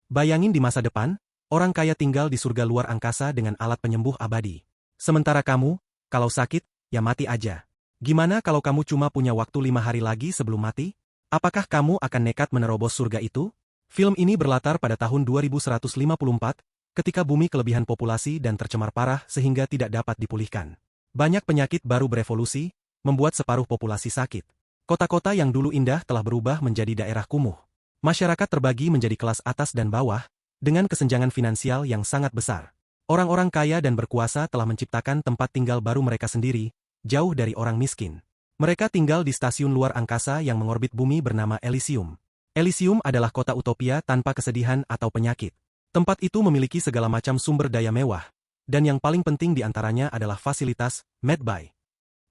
Bayangin di masa depan, orang kaya tinggal di surga luar angkasa dengan alat penyembuh abadi. Sementara kamu, kalau sakit, ya mati aja. Gimana kalau kamu cuma punya waktu 5 hari lagi sebelum mati? Apakah kamu akan nekat menerobos surga itu? Film ini berlatar pada tahun 2154, ketika bumi kelebihan populasi dan tercemar parah sehingga tidak dapat dipulihkan. Banyak penyakit baru berevolusi, membuat separuh populasi sakit. Kota-kota yang dulu indah telah berubah menjadi daerah kumuh. Masyarakat terbagi menjadi kelas atas dan bawah, dengan kesenjangan finansial yang sangat besar. Orang-orang kaya dan berkuasa telah menciptakan tempat tinggal baru mereka sendiri, jauh dari orang miskin. Mereka tinggal di stasiun luar angkasa yang mengorbit bumi bernama Elysium. Elysium adalah kota utopia tanpa kesedihan atau penyakit. Tempat itu memiliki segala macam sumber daya mewah, dan yang paling penting di antaranya adalah fasilitas medbay.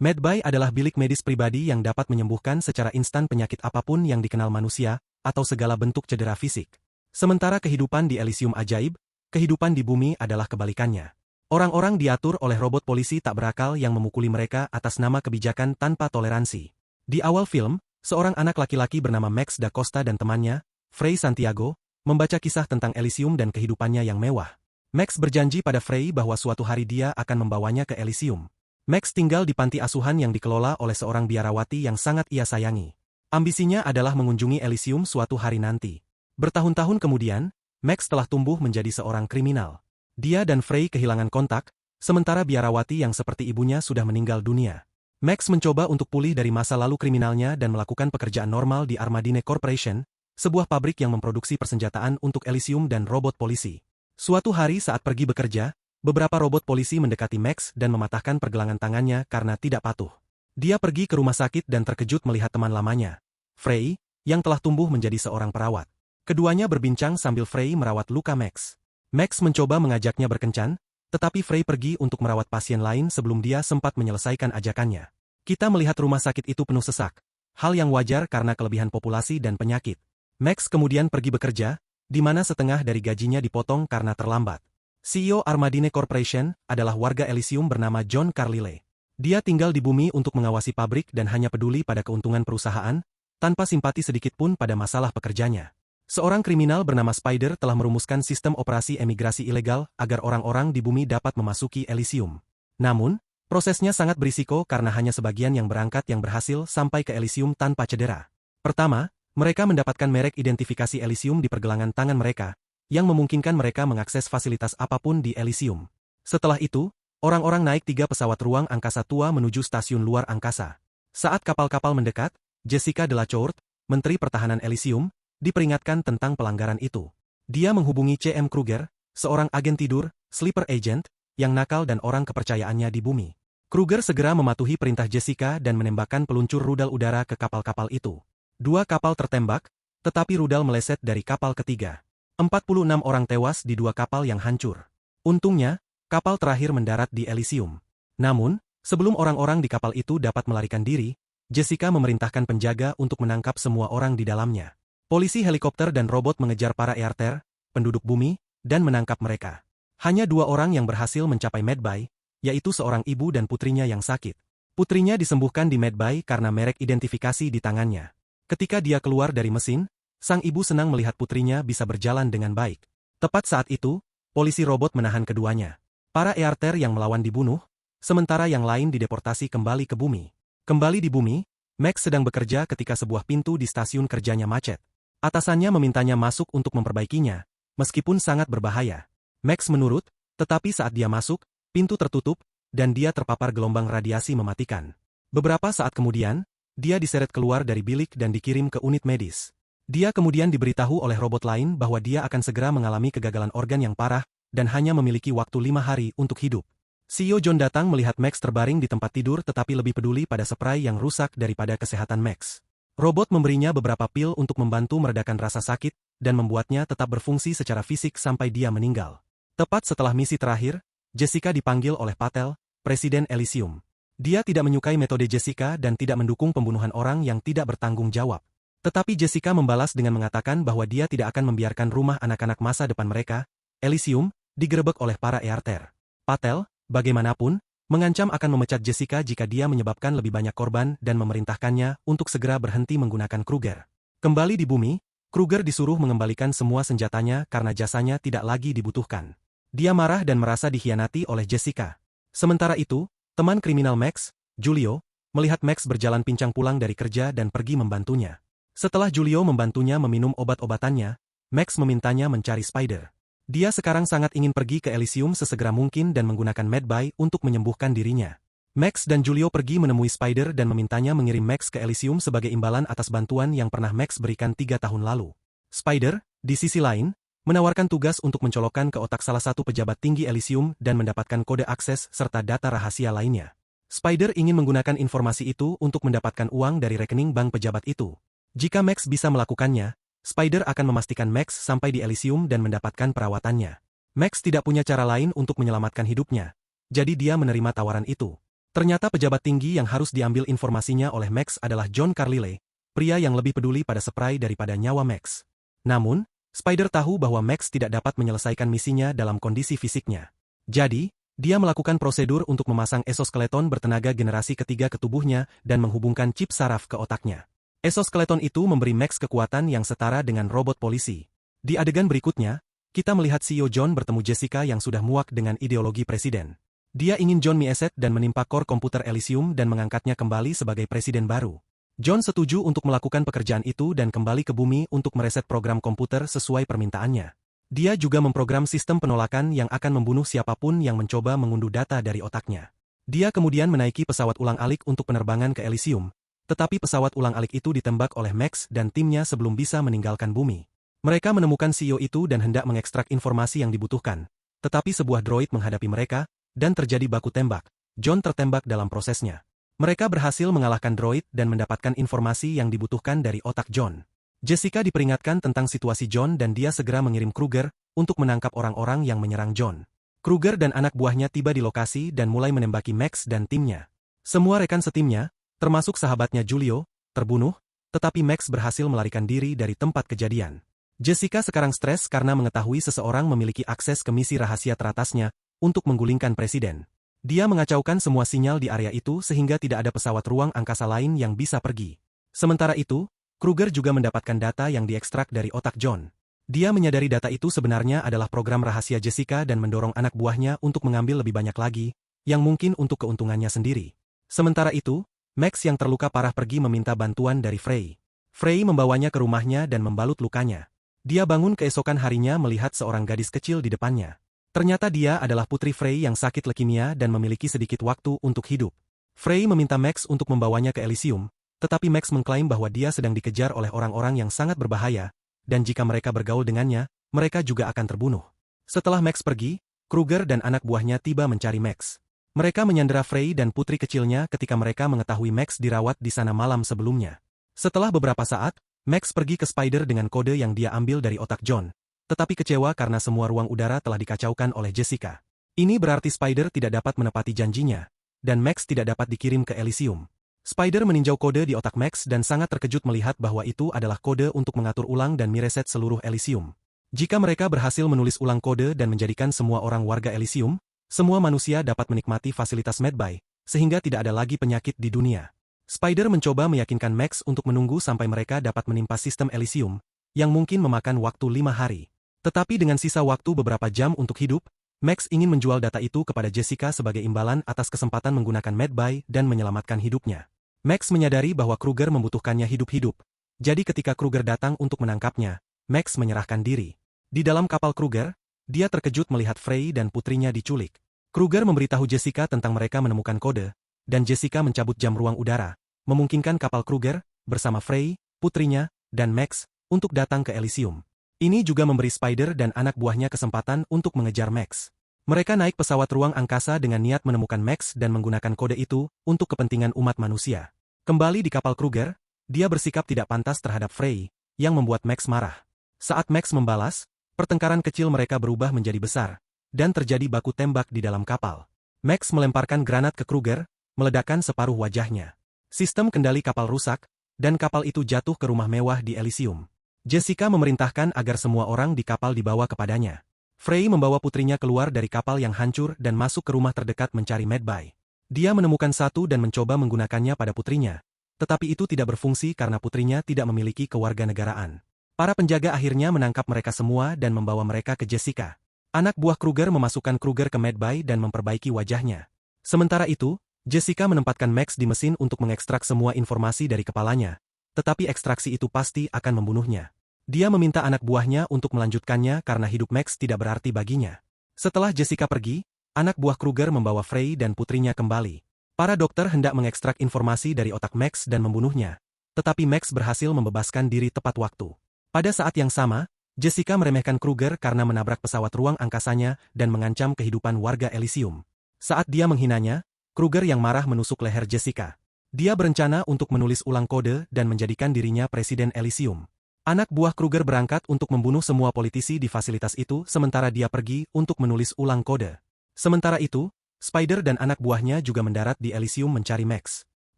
Medbay adalah bilik medis pribadi yang dapat menyembuhkan secara instan penyakit apapun yang dikenal manusia, atau segala bentuk cedera fisik. Sementara kehidupan di Elysium ajaib, kehidupan di bumi adalah kebalikannya. Orang-orang diatur oleh robot polisi tak berakal yang memukuli mereka atas nama kebijakan tanpa toleransi. Di awal film, seorang anak laki-laki bernama Max da Costa dan temannya, Frey Santiago, membaca kisah tentang Elysium dan kehidupannya yang mewah. Max berjanji pada Frey bahwa suatu hari dia akan membawanya ke Elysium. Max tinggal di panti asuhan yang dikelola oleh seorang biarawati yang sangat ia sayangi. Ambisinya adalah mengunjungi Elysium suatu hari nanti. Bertahun-tahun kemudian, Max telah tumbuh menjadi seorang kriminal. Dia dan Frey kehilangan kontak, sementara biarawati yang seperti ibunya sudah meninggal dunia. Max mencoba untuk pulih dari masa lalu kriminalnya dan melakukan pekerjaan normal di Armadine Corporation, sebuah pabrik yang memproduksi persenjataan untuk Elysium dan robot polisi. Suatu hari saat pergi bekerja, beberapa robot polisi mendekati Max dan mematahkan pergelangan tangannya karena tidak patuh. Dia pergi ke rumah sakit dan terkejut melihat teman lamanya, Frey, yang telah tumbuh menjadi seorang perawat. Keduanya berbincang sambil Frey merawat luka Max. Max mencoba mengajaknya berkencan, tetapi Frey pergi untuk merawat pasien lain sebelum dia sempat menyelesaikan ajakannya. Kita melihat rumah sakit itu penuh sesak, hal yang wajar karena kelebihan populasi dan penyakit. Max kemudian pergi bekerja, di mana setengah dari gajinya dipotong karena terlambat. CEO Armadine Corporation adalah warga Elysium bernama John Carlyle. Dia tinggal di bumi untuk mengawasi pabrik dan hanya peduli pada keuntungan perusahaan, tanpa simpati sedikit pun pada masalah pekerjanya. Seorang kriminal bernama Spider telah merumuskan sistem operasi emigrasi ilegal agar orang-orang di bumi dapat memasuki Elysium. Namun, prosesnya sangat berisiko karena hanya sebagian yang berangkat yang berhasil sampai ke Elysium tanpa cedera. Pertama, mereka mendapatkan merek identifikasi Elysium di pergelangan tangan mereka, yang memungkinkan mereka mengakses fasilitas apapun di Elysium. Setelah itu, orang-orang naik 3 pesawat ruang angkasa tua menuju stasiun luar angkasa. Saat kapal-kapal mendekat, Jessica Delacourt, Menteri Pertahanan Elysium, diperingatkan tentang pelanggaran itu. Dia menghubungi C.M. Kruger, seorang agen tidur, sleeper agent, yang nakal dan orang kepercayaannya di bumi. Kruger segera mematuhi perintah Jessica dan menembakkan peluncur rudal udara ke kapal-kapal itu. 2 kapal tertembak, tetapi rudal meleset dari kapal ketiga. 46 orang tewas di 2 kapal yang hancur. Untungnya, kapal terakhir mendarat di Elysium. Namun, sebelum orang-orang di kapal itu dapat melarikan diri, Jessica memerintahkan penjaga untuk menangkap semua orang di dalamnya. Polisi helikopter dan robot mengejar para Earther, penduduk bumi, dan menangkap mereka. Hanya 2 orang yang berhasil mencapai Medbay, yaitu seorang ibu dan putrinya yang sakit. Putrinya disembuhkan di Medbay karena merek identifikasi di tangannya. Ketika dia keluar dari mesin, sang ibu senang melihat putrinya bisa berjalan dengan baik. Tepat saat itu, polisi robot menahan keduanya. Para Earther yang melawan dibunuh, sementara yang lain dideportasi kembali ke bumi. Kembali di bumi, Max sedang bekerja ketika sebuah pintu di stasiun kerjanya macet. Atasannya memintanya masuk untuk memperbaikinya, meskipun sangat berbahaya. Max menurut, tetapi saat dia masuk, pintu tertutup, dan dia terpapar gelombang radiasi mematikan. Beberapa saat kemudian, dia diseret keluar dari bilik dan dikirim ke unit medis. Dia kemudian diberitahu oleh robot lain bahwa dia akan segera mengalami kegagalan organ yang parah, dan hanya memiliki waktu 5 hari untuk hidup. CEO John datang melihat Max terbaring di tempat tidur tetapi lebih peduli pada spray yang rusak daripada kesehatan Max. Robot memberinya beberapa pil untuk membantu meredakan rasa sakit, dan membuatnya tetap berfungsi secara fisik sampai dia meninggal. Tepat setelah misi terakhir, Jessica dipanggil oleh Patel, Presiden Elysium. Dia tidak menyukai metode Jessica dan tidak mendukung pembunuhan orang yang tidak bertanggung jawab. Tetapi Jessica membalas dengan mengatakan bahwa dia tidak akan membiarkan rumah anak-anak masa depan mereka, Elysium, digerebek oleh para Earther. Patel, bagaimanapun, mengancam akan memecat Jessica jika dia menyebabkan lebih banyak korban dan memerintahkannya untuk segera berhenti menggunakan Kruger. Kembali di bumi, Kruger disuruh mengembalikan semua senjatanya karena jasanya tidak lagi dibutuhkan. Dia marah dan merasa dikhianati oleh Jessica. Sementara itu, teman kriminal Max, Julio, melihat Max berjalan pincang pulang dari kerja dan pergi membantunya. Setelah Julio membantunya meminum obat-obatannya, Max memintanya mencari Spider. Dia sekarang sangat ingin pergi ke Elysium sesegera mungkin dan menggunakan medbay untuk menyembuhkan dirinya. Max dan Julio pergi menemui Spider dan memintanya mengirim Max ke Elysium sebagai imbalan atas bantuan yang pernah Max berikan 3 tahun lalu. Spider, di sisi lain, menawarkan tugas untuk mencolokkan ke otak salah satu pejabat tinggi Elysium dan mendapatkan kode akses serta data rahasia lainnya. Spider ingin menggunakan informasi itu untuk mendapatkan uang dari rekening bank pejabat itu. Jika Max bisa melakukannya, Spider akan memastikan Max sampai di Elysium dan mendapatkan perawatannya. Max tidak punya cara lain untuk menyelamatkan hidupnya, jadi dia menerima tawaran itu. Ternyata pejabat tinggi yang harus diambil informasinya oleh Max adalah John Carlyle, pria yang lebih peduli pada spray daripada nyawa Max. Namun, Spider tahu bahwa Max tidak dapat menyelesaikan misinya dalam kondisi fisiknya. Jadi, dia melakukan prosedur untuk memasang exoskeleton bertenaga generasi ketiga ke tubuhnya dan menghubungkan chip saraf ke otaknya. Exoskeleton itu memberi Max kekuatan yang setara dengan robot polisi. Di adegan berikutnya, kita melihat CEO John bertemu Jessica yang sudah muak dengan ideologi presiden. Dia ingin John mieset dan menimpa core komputer Elysium dan mengangkatnya kembali sebagai presiden baru. John setuju untuk melakukan pekerjaan itu dan kembali ke bumi untuk mereset program komputer sesuai permintaannya. Dia juga memprogram sistem penolakan yang akan membunuh siapapun yang mencoba mengunduh data dari otaknya. Dia kemudian menaiki pesawat ulang-alik untuk penerbangan ke Elysium, tetapi pesawat ulang-alik itu ditembak oleh Max dan timnya sebelum bisa meninggalkan bumi. Mereka menemukan CEO itu dan hendak mengekstrak informasi yang dibutuhkan, tetapi sebuah droid menghadapi mereka, dan terjadi baku tembak. John tertembak dalam prosesnya. Mereka berhasil mengalahkan droid dan mendapatkan informasi yang dibutuhkan dari otak John. Jessica diperingatkan tentang situasi John dan dia segera mengirim Kruger untuk menangkap orang-orang yang menyerang John. Kruger dan anak buahnya tiba di lokasi dan mulai menembaki Max dan timnya. Semua rekan setimnya, termasuk sahabatnya Julio, terbunuh, tetapi Max berhasil melarikan diri dari tempat kejadian. Jessica sekarang stres karena mengetahui seseorang memiliki akses ke misi rahasia teratasnya untuk menggulingkan presiden. Dia mengacaukan semua sinyal di area itu sehingga tidak ada pesawat ruang angkasa lain yang bisa pergi. Sementara itu, Kruger juga mendapatkan data yang diekstrak dari otak John. Dia menyadari data itu sebenarnya adalah program rahasia Jessica dan mendorong anak buahnya untuk mengambil lebih banyak lagi, yang mungkin untuk keuntungannya sendiri. Sementara itu, Max yang terluka parah pergi meminta bantuan dari Frey. Frey membawanya ke rumahnya dan membalut lukanya. Dia bangun keesokan harinya melihat seorang gadis kecil di depannya. Ternyata dia adalah putri Frey yang sakit leukemia dan memiliki sedikit waktu untuk hidup. Frey meminta Max untuk membawanya ke Elysium, tetapi Max mengklaim bahwa dia sedang dikejar oleh orang-orang yang sangat berbahaya, dan jika mereka bergaul dengannya, mereka juga akan terbunuh. Setelah Max pergi, Kruger dan anak buahnya tiba mencari Max. Mereka menyandera Frey dan putri kecilnya ketika mereka mengetahui Max dirawat di sana malam sebelumnya. Setelah beberapa saat, Max pergi ke Spider dengan kode yang dia ambil dari otak John, tetapi kecewa karena semua ruang udara telah dikacaukan oleh Jessica. Ini berarti Spider tidak dapat menepati janjinya, dan Max tidak dapat dikirim ke Elysium. Spider meninjau kode di otak Max dan sangat terkejut melihat bahwa itu adalah kode untuk mengatur ulang dan mereset seluruh Elysium. Jika mereka berhasil menulis ulang kode dan menjadikan semua orang warga Elysium, semua manusia dapat menikmati fasilitas medbay, sehingga tidak ada lagi penyakit di dunia. Spider mencoba meyakinkan Max untuk menunggu sampai mereka dapat menimpa sistem Elysium, yang mungkin memakan waktu 5 hari. Tetapi dengan sisa waktu beberapa jam untuk hidup, Max ingin menjual data itu kepada Jessica sebagai imbalan atas kesempatan menggunakan medbay dan menyelamatkan hidupnya. Max menyadari bahwa Kruger membutuhkannya hidup-hidup, jadi ketika Kruger datang untuk menangkapnya, Max menyerahkan diri. Di dalam kapal Kruger, dia terkejut melihat Frey dan putrinya diculik. Kruger memberitahu Jessica tentang mereka menemukan kode, dan Jessica mencabut jam ruang udara, memungkinkan kapal Kruger, bersama Frey, putrinya, dan Max, untuk datang ke Elysium. Ini juga memberi Spider dan anak buahnya kesempatan untuk mengejar Max. Mereka naik pesawat ruang angkasa dengan niat menemukan Max dan menggunakan kode itu untuk kepentingan umat manusia. Kembali di kapal Kruger, dia bersikap tidak pantas terhadap Frey, yang membuat Max marah. Saat Max membalas, pertengkaran kecil mereka berubah menjadi besar, dan terjadi baku tembak di dalam kapal. Max melemparkan granat ke Kruger, meledakkan separuh wajahnya. Sistem kendali kapal rusak, dan kapal itu jatuh ke rumah mewah di Elysium. Jessica memerintahkan agar semua orang di kapal dibawa kepadanya. Frey membawa putrinya keluar dari kapal yang hancur dan masuk ke rumah terdekat mencari medbay. Dia menemukan satu dan mencoba menggunakannya pada putrinya, tetapi itu tidak berfungsi karena putrinya tidak memiliki kewarganegaraan. Para penjaga akhirnya menangkap mereka semua dan membawa mereka ke Jessica. Anak buah Kruger memasukkan Kruger ke Medbay dan memperbaiki wajahnya. Sementara itu, Jessica menempatkan Max di mesin untuk mengekstrak semua informasi dari kepalanya. Tetapi ekstraksi itu pasti akan membunuhnya. Dia meminta anak buahnya untuk melanjutkannya karena hidup Max tidak berarti baginya. Setelah Jessica pergi, anak buah Kruger membawa Frey dan putrinya kembali. Para dokter hendak mengekstrak informasi dari otak Max dan membunuhnya. Tetapi Max berhasil membebaskan diri tepat waktu. Pada saat yang sama, Jessica meremehkan Kruger karena menabrak pesawat ruang angkasanya dan mengancam kehidupan warga Elysium. Saat dia menghinanya, Kruger yang marah menusuk leher Jessica. Dia berencana untuk menulis ulang kode dan menjadikan dirinya Presiden Elysium. Anak buah Kruger berangkat untuk membunuh semua politisi di fasilitas itu sementara dia pergi untuk menulis ulang kode. Sementara itu, Spider dan anak buahnya juga mendarat di Elysium mencari Max.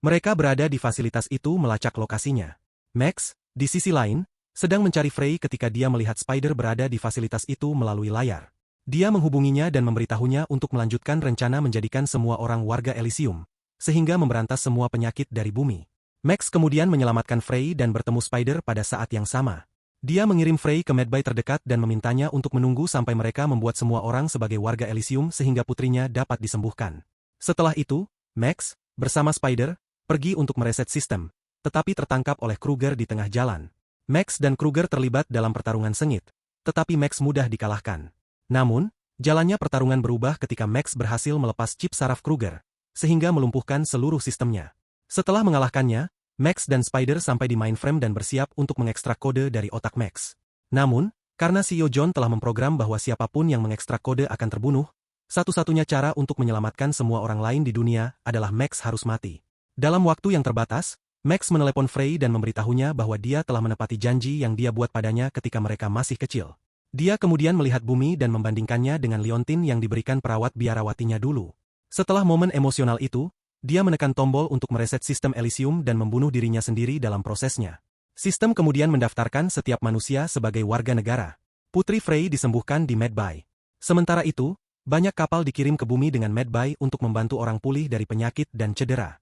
Mereka berada di fasilitas itu melacak lokasinya. Max, di sisi lain, sedang mencari Frey ketika dia melihat Spider berada di fasilitas itu melalui layar. Dia menghubunginya dan memberitahunya untuk melanjutkan rencana menjadikan semua orang warga Elysium, sehingga memberantas semua penyakit dari bumi. Max kemudian menyelamatkan Frey dan bertemu Spider pada saat yang sama. Dia mengirim Frey ke Medbay terdekat dan memintanya untuk menunggu sampai mereka membuat semua orang sebagai warga Elysium sehingga putrinya dapat disembuhkan. Setelah itu, Max, bersama Spider, pergi untuk mereset sistem, tetapi tertangkap oleh Kruger di tengah jalan. Max dan Kruger terlibat dalam pertarungan sengit, tetapi Max mudah dikalahkan. Namun, jalannya pertarungan berubah ketika Max berhasil melepas chip saraf Kruger, sehingga melumpuhkan seluruh sistemnya. Setelah mengalahkannya, Max dan Spider sampai di mainframe dan bersiap untuk mengekstrak kode dari otak Max. Namun, karena CEO John telah memprogram bahwa siapapun yang mengekstrak kode akan terbunuh, satu-satunya cara untuk menyelamatkan semua orang lain di dunia adalah Max harus mati. Dalam waktu yang terbatas, Max menelepon Frey dan memberitahunya bahwa dia telah menepati janji yang dia buat padanya ketika mereka masih kecil. Dia kemudian melihat bumi dan membandingkannya dengan liontin yang diberikan perawat biarawatinya dulu. Setelah momen emosional itu, dia menekan tombol untuk mereset sistem Elysium dan membunuh dirinya sendiri dalam prosesnya. Sistem kemudian mendaftarkan setiap manusia sebagai warga negara. Putri Frey disembuhkan di Medbay. Sementara itu, banyak kapal dikirim ke bumi dengan Medbay untuk membantu orang pulih dari penyakit dan cedera.